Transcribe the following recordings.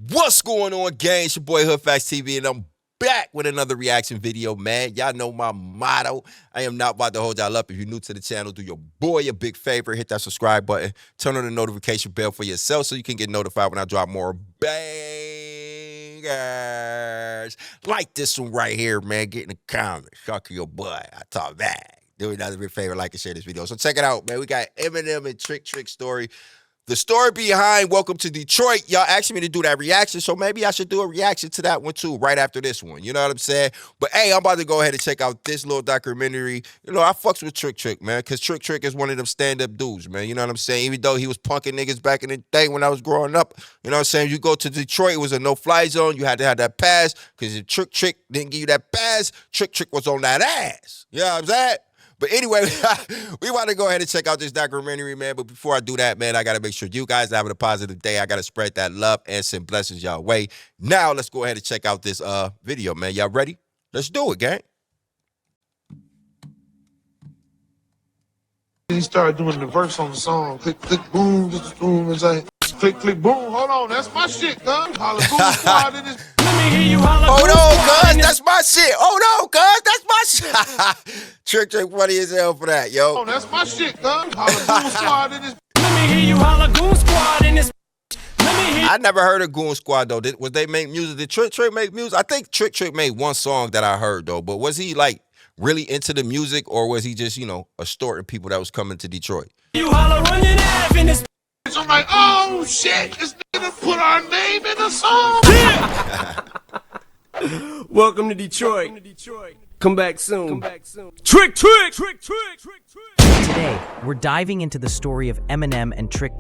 What's going on, gang? It's your boy HoodFactstv, and I'm back with another reaction video, man. Y'all know my motto. I am not about to hold y'all up. If you're new to the channel, do your boy a big favor. Hit that subscribe button. Turn on the notification bell for yourself so you can get notified when I drop more bangers. Like this one right here, man. Get in the comments. Suck your butt. I talk back. Do another big favor. Like and share this video. So check it out, man. We got Eminem and Trick story. The story behind Welcome to Detroit. Y'all asked me to do that reaction, so maybe I should do a reaction to that one too, right after this one. You know what I'm saying? But hey, I'm about to go ahead and check out this little documentary. You know, I fucks with Trick, man, because Trick is one of them stand-up dudes, man. You know what I'm saying? Even though he was punking niggas back in the day when I was growing up, you know what I'm saying? You go to Detroit, it was a no-fly zone. You had to have that pass, because if Trick didn't give you that pass, Trick was on that ass. You know what I'm saying? But anyway, we want to go ahead and check out this documentary, man. But before I do that, man, I got to make sure you guys are having a positive day. I got to spread that love and send blessings y'all way. Now, let's go ahead and check out this video, man. Y'all ready? Let's do it, gang. He started doing the verse on the song. Click, click, boom, boom. It's like, click, click, boom. Hold on, that's my shit, cuz. Holla, boom, squad in this. Let me hear you holla. Hold on, cuz. That's my shit. Hold on, cuz. That's my shit. Trick funny as hell for that, yo. Oh, that's my shit, cuz. Holla, goon squad in this. Let me hear you holla, goon squad in this. I never heard of Goon Squad though. Was they make music? Did Trick make music? I think Trick made one song that I heard though. But was he like really into the music, or was he just, you know, extorting people that was coming to Detroit? You holla, run your nav in this. I'm like, oh shit, this nigga put our name in the song. Welcome to Detroit. Come back soon. Trick. Today, we're diving into the story of Eminem and Trick,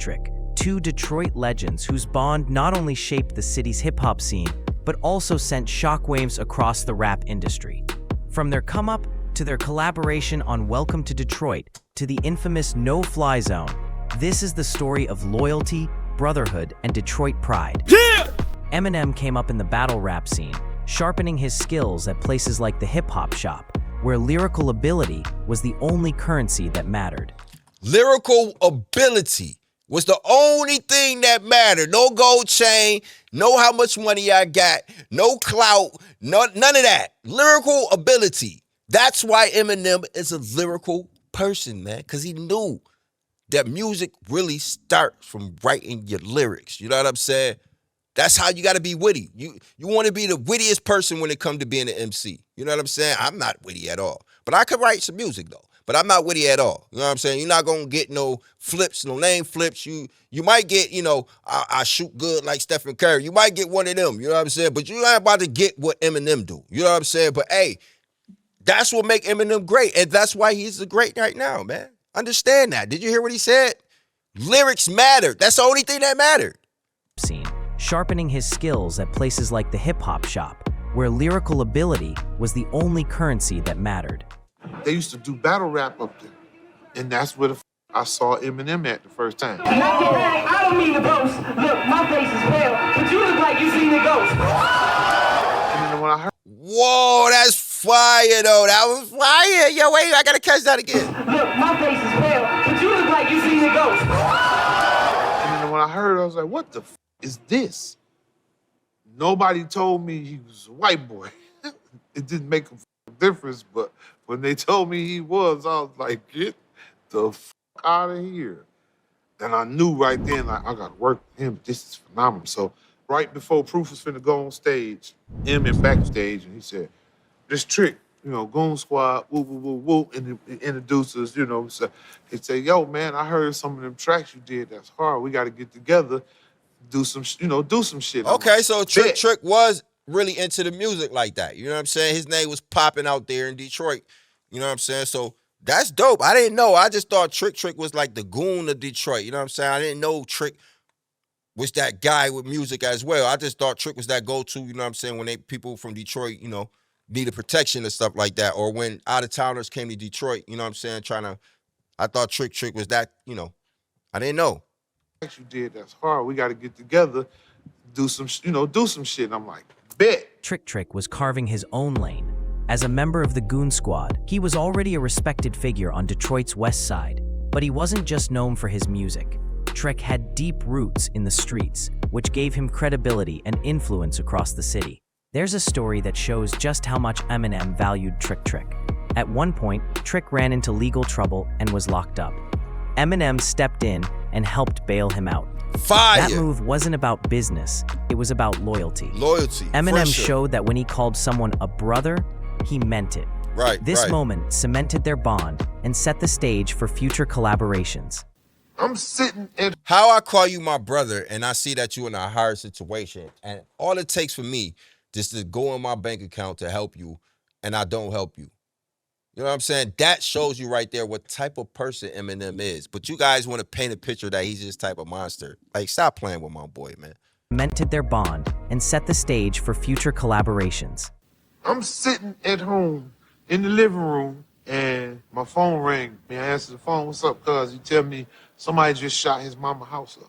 two Detroit legends whose bond not only shaped the city's hip-hop scene, but also sent shockwaves across the rap industry. From their come-up to their collaboration on Welcome to Detroit to the infamous No-Fly Zone, this is the story of loyalty, brotherhood, and Detroit pride. Yeah! Eminem came up in the battle rap scene, sharpening his skills at places like the hip-hop shop, where lyrical ability was the only currency that mattered. Lyrical ability was the only thing that mattered. No gold chain, no how much money I got, no clout, none of that. Lyrical ability. That's why Eminem is a lyrical person, man, because he knew that music really starts from writing your lyrics. You know what I'm saying? That's how you got to be witty. You want to be the wittiest person when it comes to being an MC. You know what I'm saying? I'm not witty at all. But I could write some music, though. But I'm not witty at all. You know what I'm saying? You're not going to get no flips, no name flips. You might get, you know, I shoot good like Stephen Curry. You might get one of them. You know what I'm saying? But you're not about to get what Eminem do. You know what I'm saying? But, hey, that's what make Eminem great. And that's why he's the great right now, man. Understand that. Did you hear what he said? Lyrics matter. That's the only thing that mattered. Scene, sharpening his skills at places like the hip-hop shop, where lyrical ability was the only currency that mattered. They used to do battle rap up there. And that's where I saw Eminem at the first time. I don't mean to boast. Look, my face is pale, but you look like you seen a ghost. And then when I heard, Whoa, that's fire, though. That was fire. Yo, wait, I got to catch that again. Look, my face is pale, but you look like you seen a ghost. and then when I heard, I was like, what the is this? Nobody told me he was a white boy. It didn't make a difference, but when they told me he was, I was like, get the out of here. And I knew right then, like, I got to work with him. This is phenomenal. So right before Proof was finna go on stage, Eminem backstage, and he said, this Trick, you know, Goon Squad, woo, woo, woo, woo, and introduced us, you know. So he said, yo, man, I heard some of them tracks you did. That's hard. We got to get together, do some, you know, do some shit. Okay, like, so Trick was really into the music like that. You know what I'm saying? His name was popping out there in Detroit. You know what I'm saying? So that's dope. I didn't know. I just thought Trick was like the goon of Detroit. You know what I'm saying? I didn't know Trick was that guy with music as well. I just thought Trick was that go-to, you know what I'm saying, when people from Detroit, you know, needed protection and stuff like that. Or when out-of-towners came to Detroit, you know what I'm saying, I thought Trick was that, you know. I didn't know. You did, that's hard. We got to get together, do some, you know, do some shit. And I'm like, bet. Trick was carving his own lane. As a member of the Goon Squad, he was already a respected figure on Detroit's west side, but he wasn't just known for his music. Trick had deep roots in the streets, which gave him credibility and influence across the city. There's a story that shows just how much Eminem valued Trick. At one point, Trick ran into legal trouble and was locked up. Eminem stepped in and helped bail him out. Fire. That move wasn't about business, it was about loyalty. Loyalty. Eminem friendship. showed that when he called someone a brother, he meant it. Right. This right. moment cemented their bond and set the stage for future collaborations. I'm sitting at How I call you my brother and I see that you in a hard situation, and all it takes for me just to go in my bank account to help you, and I don't help you. You know what I'm saying? That shows you right there what type of person Eminem is. But you guys want to paint a picture that he's this type of monster. Like, stop playing with my boy, man. Cemented their bond and set the stage for future collaborations. I'm sitting at home in the living room and my phone rang. I answer the phone, what's up, cuz? He tell me somebody just shot his mama house up.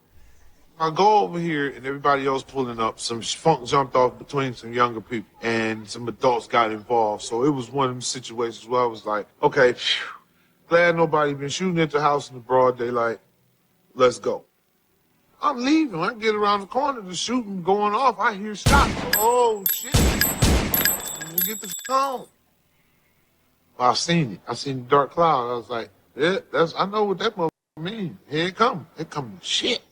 I go over here and everybody else pulling up. Some funk jumped off between some younger people and some adults got involved. So it was one of them situations where I was like, okay, phew, glad nobody been shooting at the house in the broad daylight. Let's go. I'm leaving. I get around the corner, the shooting going off. I hear shots. Oh, shit. Let me get the home. Well, I seen it. I seen the dark cloud. I was like, yeah, I know what that motherfucker mean. Here it come. Here come the shit.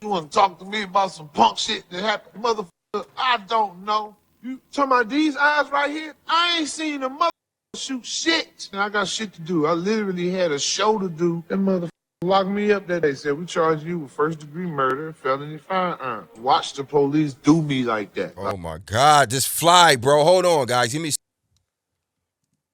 You want to talk to me about some punk shit that happened? Motherfucker, I don't know. You talking about these eyes right here? I ain't seen a motherfucker shoot shit. And I got shit to do. I literally had a show to do. That motherfucker locked me up that day. Said, we charge you with first-degree murder, felony firearm. Watch the police do me like that. Oh, my God. Just fly, bro. Hold on, guys. Give me...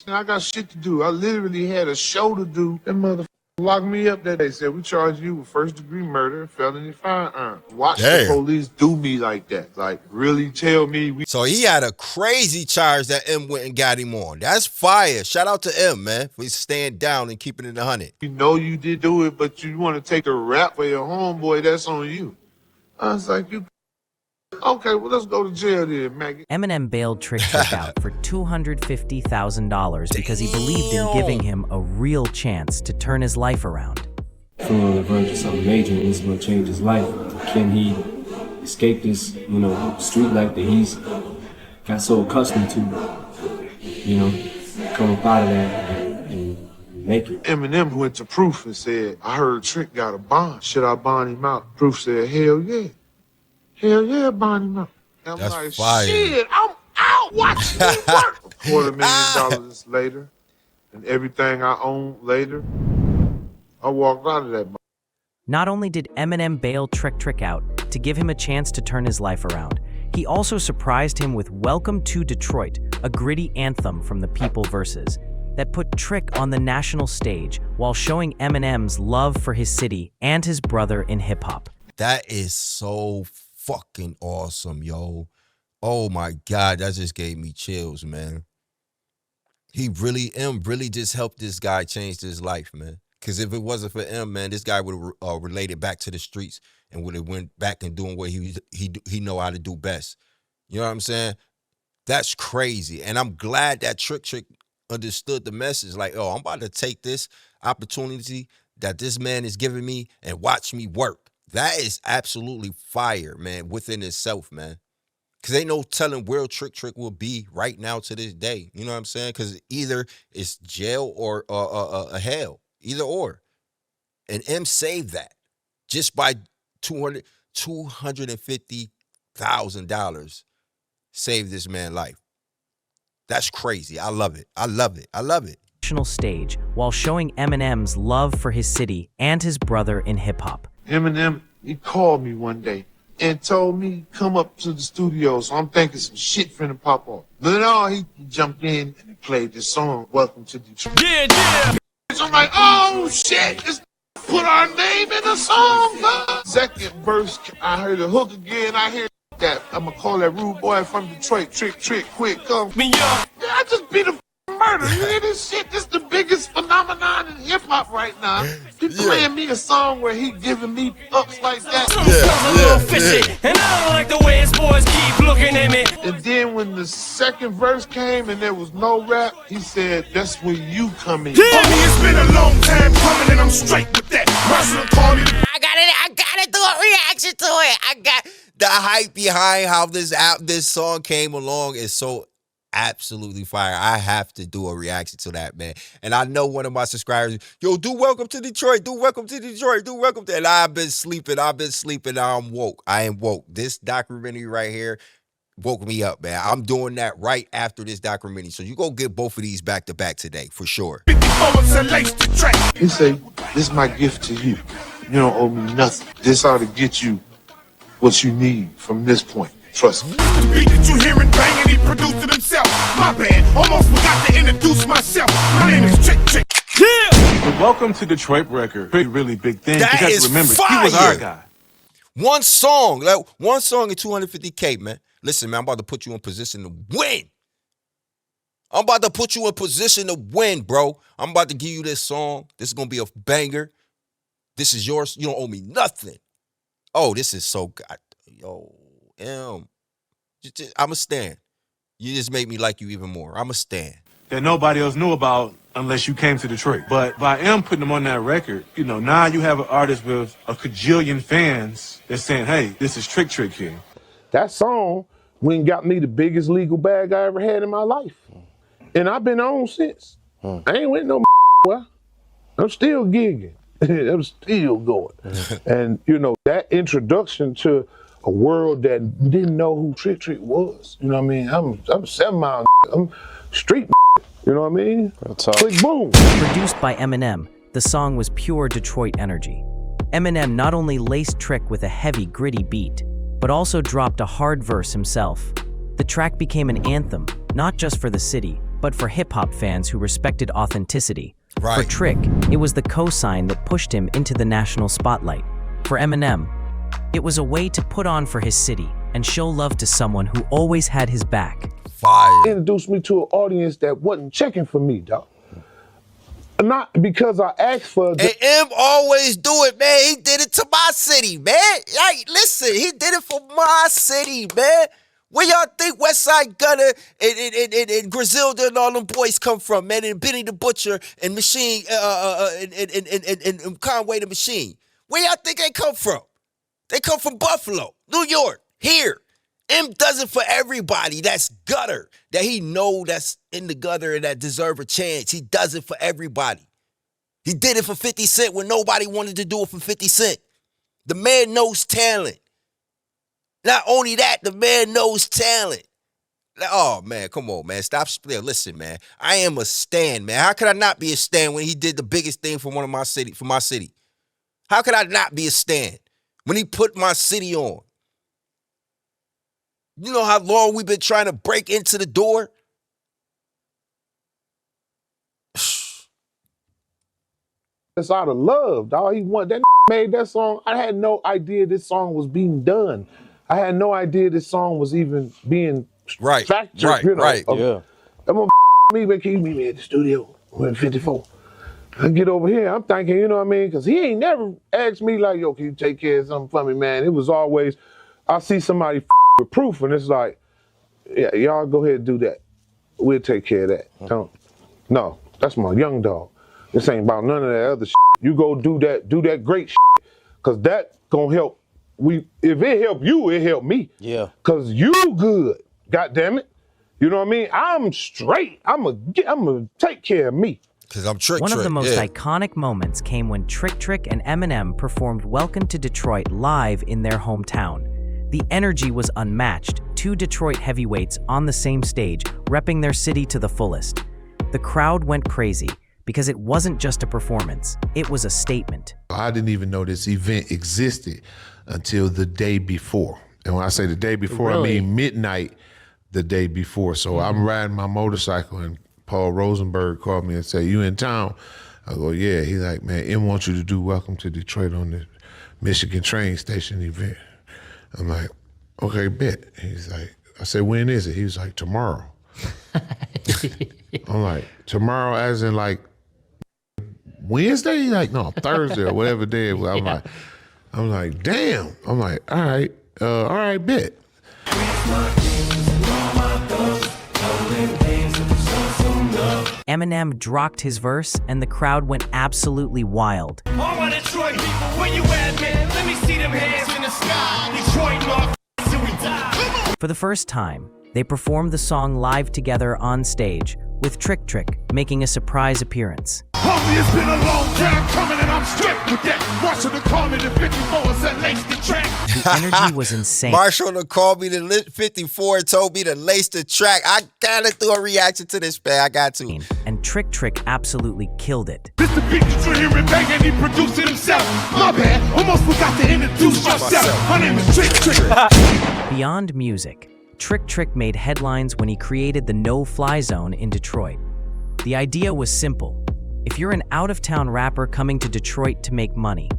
I got shit to do. I literally had a show to do. That motherfucker locked me up that day. Said, we charge you with first-degree murder, felony firearm. Watch the police do me like that. Like, really tell me we... So he had a crazy charge that M went and got him on. That's fire. Shout out to M, man, for staying down and keeping it 100. You know you did do it, but you want to take the rap for your homeboy, that's on you. I was like, you... Okay, well, let's go to jail then, Maggie. Eminem bailed Trick out for $250,000 because he believed in giving him a real chance to turn his life around. Feeling on the verge of something major and it's going to change his life. Can he escape this, street life that he's got so accustomed to, come up out of that and make it? Eminem went to Proof and said, I heard Trick got a bond. Should I bond him out? Proof said, hell yeah. Hell yeah, bond him out. I'm That's like, fire. Shit, I'm out watching me work. $250,000 later, and everything I own later, I walked out of that. Not only did Eminem bail Trick out to give him a chance to turn his life around, he also surprised him with Welcome to Detroit, a gritty anthem from the People Verses that put Trick on the national stage while showing Eminem's love for his city and his brother in hip-hop. That is so fucking awesome, yo. Oh my God, that just gave me chills, man. M really just helped this guy change his life, man. Because if it wasn't for M, man, this guy would have related back to the streets and would have went back and doing what he know how to do best. You know what I'm saying? That's crazy. And I'm glad that Trick understood the message. Like, oh, I'm about to take this opportunity that this man is giving me and watch me work. That is absolutely fire, man, within itself, man. Because ain't no telling where Trick will be right now to this day. You know what I'm saying? Because either it's jail or hell. Either or. And M saved that just by $250,000 saved this man's life. That's crazy. I love it. I love it. I love it. National stage while showing Eminem's love for his city and his brother in hip-hop. Eminem, he called me one day and told me come up to the studio. So I'm thinking some shit finna pop off. No, he jumped in and he played this song, Welcome to Detroit. Yeah. So I'm like, oh shit, just put our name in the song, man. Second verse, I heard the hook again. I hear that. I'm gonna call that rude boy from Detroit. Trick, quick, come. Yeah, I just beat a murder. You hear this shit? This is the biggest phenomenon in hip hop right now. He playing me a song where he giving me ups like that. And I don't like the way his boys keep looking at me. And then when the second verse came and there was no rap, he said, that's where you come in. Homie, it's been a long time coming and I'm straight with that. Russell call me. I got it. a reaction to it. I got the hype behind how this song came along is so absolutely fire. I have to do a reaction to that, man. And I know one of my subscribers, yo, do Welcome to Detroit, do Welcome to Detroit, do Welcome to, and I've been sleeping, I'm woke. I am woke. This documentary right here woke me up, man. I'm doing that right after this documentary. So you go get both of these back to back today, for sure. He say, this is my gift to you. You don't owe me nothing. This ought to get you what you need from this point. Trust me. The beat that you hearing banging, he produced it himself. My bad, almost forgot to introduce myself. My name is Trick. Yeah. The Welcome to Detroit record, really big thing. That you is remember, fire. he was our guy. One song at 250K, man. Listen, man, I'm about to put you in position to win. I'm about to put you in position to win, bro. I'm about to give you this song. This is going to be a banger. This is yours. You don't owe me nothing. Oh, this is so good. Yo, I'm a stand. You just make me like you even more. I'm a stand. That nobody else knew about unless you came to Detroit. But by putting them on that record, you know, now you have an artist with a cajillion fans that's saying, hey, this is Trick here. That song went and got me the biggest legal bag I ever had in my life. And I've been on since. I ain't went no well. I'm still gigging. I'm still going. And, you know, that introduction to a world that didn't know who Trick was. You know what I mean? I'm 7 Mile. I'm street. You know what I mean? Click boom. Produced by Eminem, the song was pure Detroit energy. Eminem not only laced Trick with a heavy, gritty beat, but also dropped a hard verse himself. The track became an anthem, not just for the city, but for hip-hop fans who respected authenticity. Right. For Trick, it was the cosign that pushed him into the national spotlight. For Eminem, it was a way to put on for his city and show love to someone who always had his back. Fire. Introduced me to an audience that wasn't checking for me, dog. Not because I asked for And M always do it, man. He did it to my city, man. Like, listen, he did it for my city, man. Where y'all think Westside Gunner and Griselda and all them boys come from, man? And Benny the Butcher and Machine and Conway the Machine. Where y'all think they come from? They come from Buffalo, New York, here. M does it for everybody that's gutter, that he know that's in the gutter and that deserve a chance. He does it for everybody. He did it for 50 Cent when nobody wanted to do it for 50 Cent. The man knows talent. Not only that, the man knows talent. Oh, man, come on, man. Stop. Listen, man. I am a stan, man. How could I not be a stan when he did the biggest thing for my city? How could I not be a stan when he put my city on? You know how long we've been trying to break into the door? It's out of love, dog. He made that song. I had no idea this song was being done. I had no idea this song was even being factored. You know, Yeah. I'm gonna me at the studio. We're in 54. I get over here. I'm thinking, you know what I mean? Because he ain't never asked me like, yo, can you take care of something for me, man? It was always, I see somebody with proof, and it's like, yeah, y'all go ahead and do that. We'll take care of that. No, that's my young dog. This ain't about none of that other shit. You go do that great shit, because that gonna help. If it help you, it help me. Yeah. Because you good, goddamn it. You know what I mean? I'm straight. I'm gonna take care of me. Because I'm Trick. One of the most iconic moments came when Trick and Eminem performed Welcome to Detroit live in their hometown. The energy was unmatched, 2 Detroit heavyweights on the same stage, repping their city to the fullest. The crowd went crazy because it wasn't just a performance, it was a statement. I didn't even know this event existed until the day before. And when I say the day before, Really? I mean midnight the day before. So I'm riding my motorcycle and Paul Rosenberg called me and said, you in town? I go, yeah. He's like, man, M wants you to do Welcome to Detroit on the Michigan train station event. I'm like, okay, bet. He's like, I said, when is it? He was like, tomorrow. I'm like, tomorrow as in like Wednesday? He's like, no, Thursday or whatever day it was. I'm like, damn. I'm like, all right, bet. Eminem dropped his verse and the crowd went absolutely wild. All my Detroit people, where you at, man? Let me see them hands. For the first time, they performed the song live together on stage, with Trick Trick making a surprise appearance. Homie, it's been a long time coming and I'm stripped with that. Marshall to call me the 54 said lace the track. The energy was insane. Marshall to call me the 54 and told me to lace the track. I gotta do a reaction to this, man. I got to. And Trick Trick absolutely killed it. This the beat that you hear it bang and he produced it himself. My bad, almost forgot to introduce myself. My name is Trick Trick. Beyond music, Trick Trick made headlines when he created the no-fly zone in Detroit. The idea was simple. If you're an out-of-town rapper coming to Detroit to make money,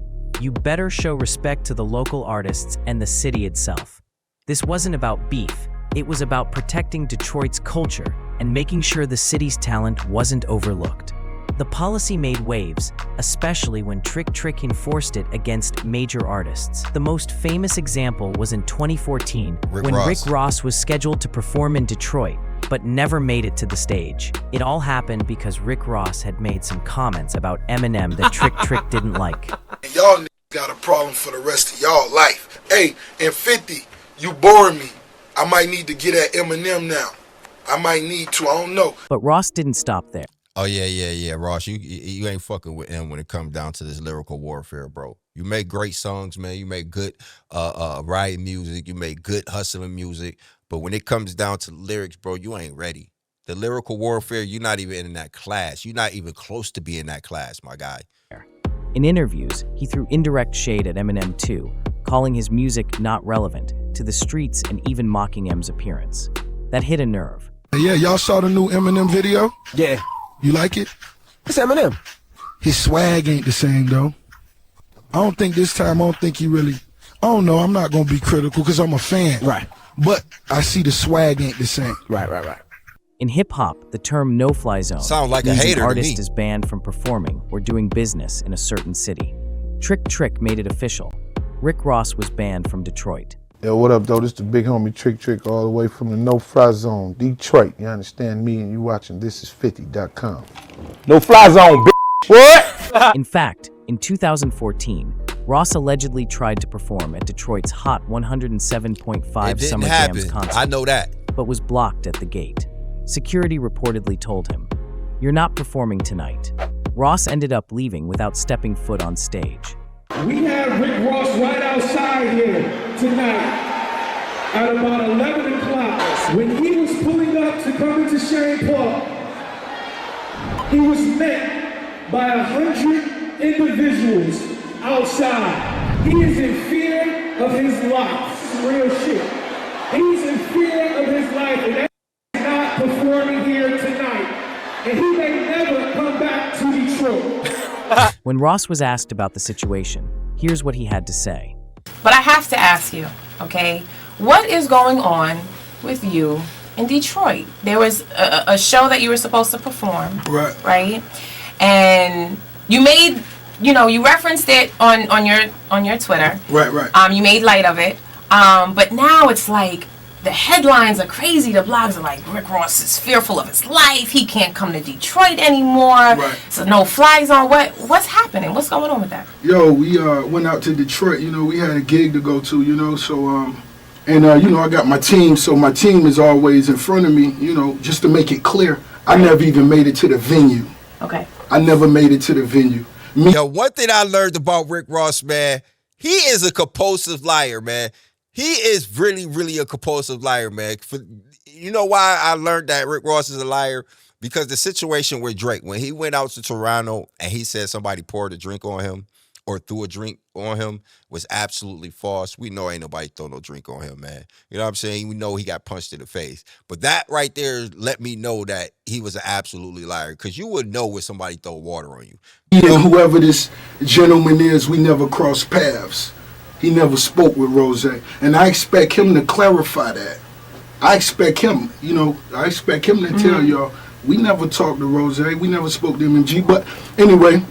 you better show respect to the local artists and the city itself. This wasn't about beef. It was about protecting Detroit's culture and making sure the city's talent wasn't overlooked. The policy made waves, especially when Trick Trick enforced it against major artists. The most famous example was in 2014, when Rick Ross was scheduled to perform in Detroit, but never made it to the stage. It all happened because Rick Ross had made some comments about Eminem that Trick Trick didn't like. Y'all niggas got a problem for the rest of y'all life. Hey, and 50, you boring me. I might need to get at Eminem now. I might need to, I don't know. But Ross didn't stop there. Oh, yeah, Ross, you ain't fucking with him when it comes down to this lyrical warfare, bro. You make great songs, man. You make good riot music. You make good hustling music. But when it comes down to lyrics, bro, you ain't ready. The lyrical warfare, you're not even in that class. You're not even close to being in that class, my guy. In interviews, he threw indirect shade at Eminem too, calling his music not relevant to the streets and even mocking M's appearance. That hit a nerve. Yeah, y'all saw the new Eminem video? Yeah. You like it? It's Eminem. His swag ain't the same, though. I don't think this time, I don't know, I'm not going to be critical because I'm a fan. Right. But I see the swag ain't the same. Right. In hip-hop, the term no-fly zone sounds like a means hater an to me. artist is banned from performing or doing business in a certain city. Trick Trick made it official. Rick Ross was banned from Detroit. Yo, what up, though? This the big homie Trick Trick all the way from the no-fly zone, Detroit. You understand me? And you watching thisis50.com. No-fly zone, bitch. What? In fact, in 2014, Ross allegedly tried to perform at Detroit's Hot 107.5 Summer Jams concert. I know that. But was blocked at the gate. Security reportedly told him, "You're not performing tonight." Ross ended up leaving without stepping foot on stage. We have Rick Ross right outside here tonight at about 11 o'clock. When he was pulling up to come into Shane Park, he was met by 100 individuals outside. He is in fear of his life. This is real shit. He's in fear of his life, and he's not performing here tonight. And he may never come back to Detroit. When Ross was asked about the situation, here's what he had to say. But I have to ask you, okay, what is going on with you in Detroit? There was a show that you were supposed to perform, right? And you made, you referenced it on your Twitter. Right. You made light of it. But now it's like the headlines are crazy. The blogs are like, Rick Ross is fearful of his life. He can't come to Detroit anymore. Right. So no fly zone. What's happening? What's going on with that? Yo, we went out to Detroit. We had a gig to go to. So I got my team. So my team is always in front of me. Just to make it clear, I never even made it to the venue. Okay. I never made it to the venue. Yo, one thing I learned about Rick Ross, man, he is a compulsive liar, man. He is really, really a compulsive liar, man. You know why I learned that Rick Ross is a liar? Because the situation with Drake, when he went out to Toronto and he said somebody poured a drink on him or threw a drink on him was absolutely false. We know ain't nobody throw no drink on him, man. You know what I'm saying? We know he got punched in the face. But that right there let me know that he was an absolutely liar, because you would know when somebody throw water on you. And whoever this gentleman is, we never crossed paths. He never spoke with Rose. And I expect him to clarify that. I expect him, to tell y'all, we never talked to Rose. We never spoke to MMG. But anyway,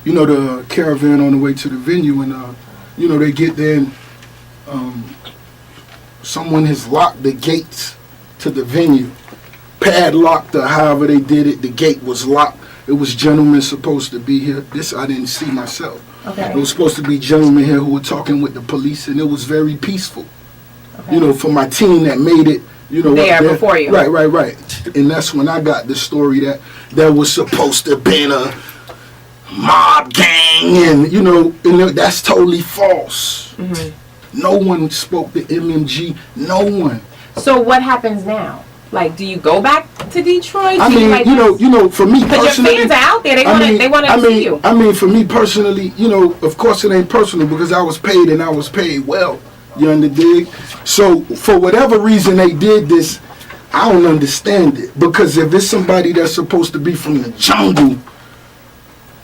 the caravan on the way to the venue, and, they get there and someone has locked the gates to the venue. Padlocked or however they did it. The gate was locked. It was gentlemen supposed to be here. This I didn't see myself. Okay. It was supposed to be gentlemen here who were talking with the police, and it was very peaceful. you know, for my team that made it, you know, there before you. Right. And that's when I got the story that was supposed to be a mob gang, and you know, that's totally false. No one spoke to MMG. No one. So what happens now? Like, do you go back to Detroit? I mean, you know, for me personally, because your fans are out there. They want to see you. I mean, for me personally, you know, of course it ain't personal because I was paid and I was paid well. You understand? So for whatever reason they did this, I don't understand it. Because if it's somebody that's supposed to be from the jungle,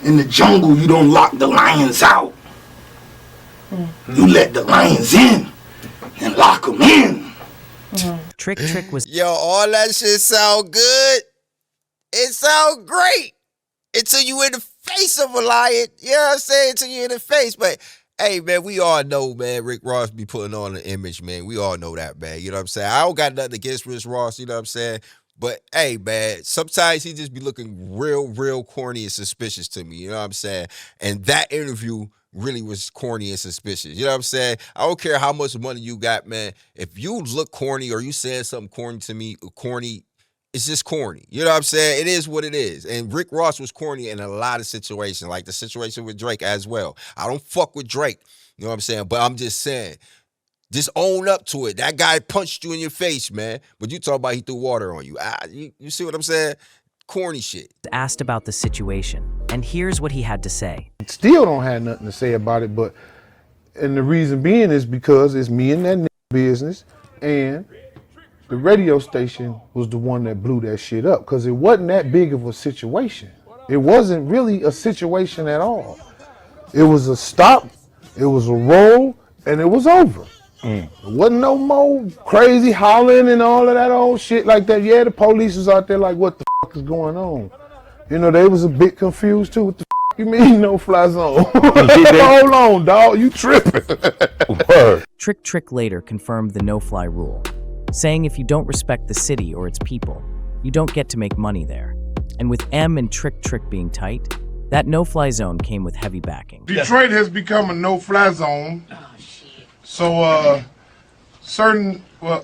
in the jungle you don't lock the lions out. You let the lions in and lock them in. Trick was... Yo, all that shit sound good. It sound great. Until you in the face of a lion. You know what I'm saying? Until you in the face. But, hey, man, we all know, man, Rick Ross be putting on an image, man. We all know that, man. You know what I'm saying? I don't got nothing against Rick Ross, you know what I'm saying? But, hey, man, sometimes he just be looking real corny and suspicious to me. You know what I'm saying? And that interview really was corny and suspicious. You know what I'm saying? I don't care how much money you got, man. If you look corny or you saying something corny to me, it's just corny. You know what I'm saying? It is what it is. And Rick Ross was corny in a lot of situations, like the situation with Drake as well. I don't fuck with Drake. You know what I'm saying? But I'm just saying, just own up to it. That guy punched you in your face, man. But you talk about he threw water on you. You see what I'm saying? Corny shit. Asked about the situation, and here's what he had to say. Still don't have nothing to say about it, and the reason being is because it's me and that business, and the radio station was the one that blew that shit up, because it wasn't that big of a situation. It wasn't really a situation at all. It was a stop, it was a roll, and it was over. There wasn't no more crazy hollering and all of that old shit like that. Yeah, the police was out there like, what the fuck is going on? You know, they was a bit confused too. What the fuck you mean no fly zone? Hold on, dog, you tripping. Trick later confirmed the no-fly rule, saying if you don't respect the city or its people, you don't get to make money there. And with M and Trick being tight, that no-fly zone came with heavy backing. Detroit has become a no-fly zone. So,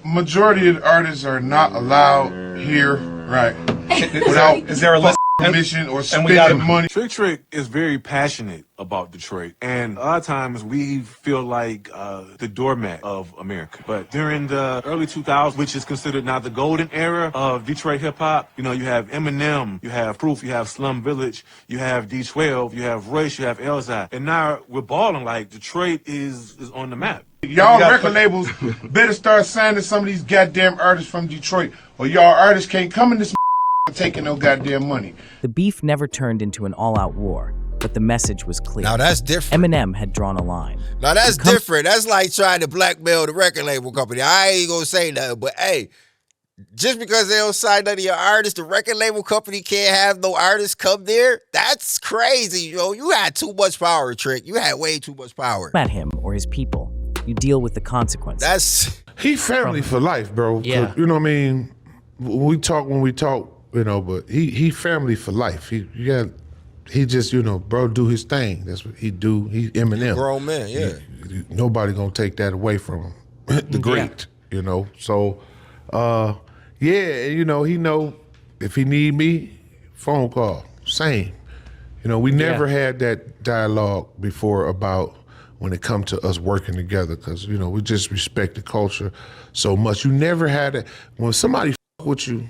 majority of the artists are not allowed here, right? Without is there a list? Permission or spending money. Trick is very passionate about Detroit, and a lot of times we feel like the doormat of America. But during the early 2000s, which is considered now the golden era of Detroit hip hop, you know, you have Eminem, you have Proof, you have Slum Village, you have D12, you have Royce, you have Elzai, and now we're balling like Detroit is on the map. Y'all record labels better start signing some of these goddamn artists from Detroit, or y'all artists can't come in this taking no goddamn money. The beef never turned into an all-out war, but the message was clear. Now that's different. Eminem had drawn a line. Now that's different. That's like trying to blackmail the record label company. I ain't gonna say nothing, but hey, just because they don't sign none of your artists, the record label company can't have no artists come there? That's crazy, yo. You had too much power, Trick. You had way too much power. At him or his people, you deal with the consequences. He family for life, bro. Yeah. You know what I mean? When we talk, you know, but he family for life. He just, you know, bro, do his thing. That's what he do. He Eminem. Grown man, yeah. Nobody gonna take that away from him. The great, you know. So, yeah, you know, he know if he need me, phone call. Same. You know, we never had that dialogue before about when it come to us working together, because, you know, we just respect the culture so much. You never had it. When somebody with you,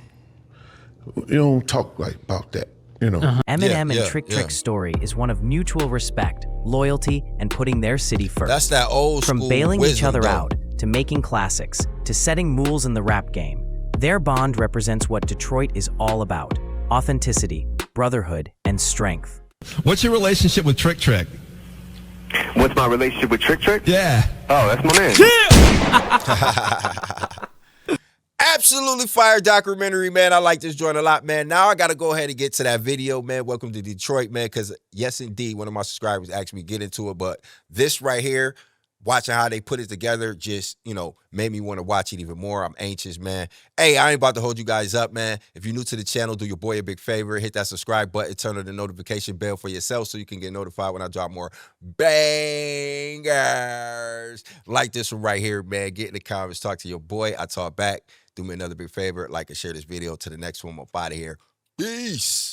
you don't talk like about that, you know. Eminem and Trick's story is one of mutual respect, loyalty, and putting their city first. That's that old school From bailing wisdom, each other though. out, to making classics, to setting rules in the rap game, their bond represents what Detroit is all about: authenticity, brotherhood, and strength. What's your relationship with Trick? What's my relationship with Trick? Yeah. Oh, that's my man. Absolutely fire documentary, man. I like this joint a lot, man. Now I got to go ahead and get to that video, man. Welcome to Detroit, man, because yes, indeed, one of my subscribers asked me to get into it, but this right here, watching how they put it together just, made me want to watch it even more. I'm anxious, man. Hey, I ain't about to hold you guys up, man. If you're new to the channel, do your boy a big favor. Hit that subscribe button, turn on the notification bell for yourself so you can get notified when I drop more bangers like this one right here, man. Get in the comments, talk to your boy. I talk back. Do me another big favor, like and share this video. To the next one, I'm up out of here. Peace.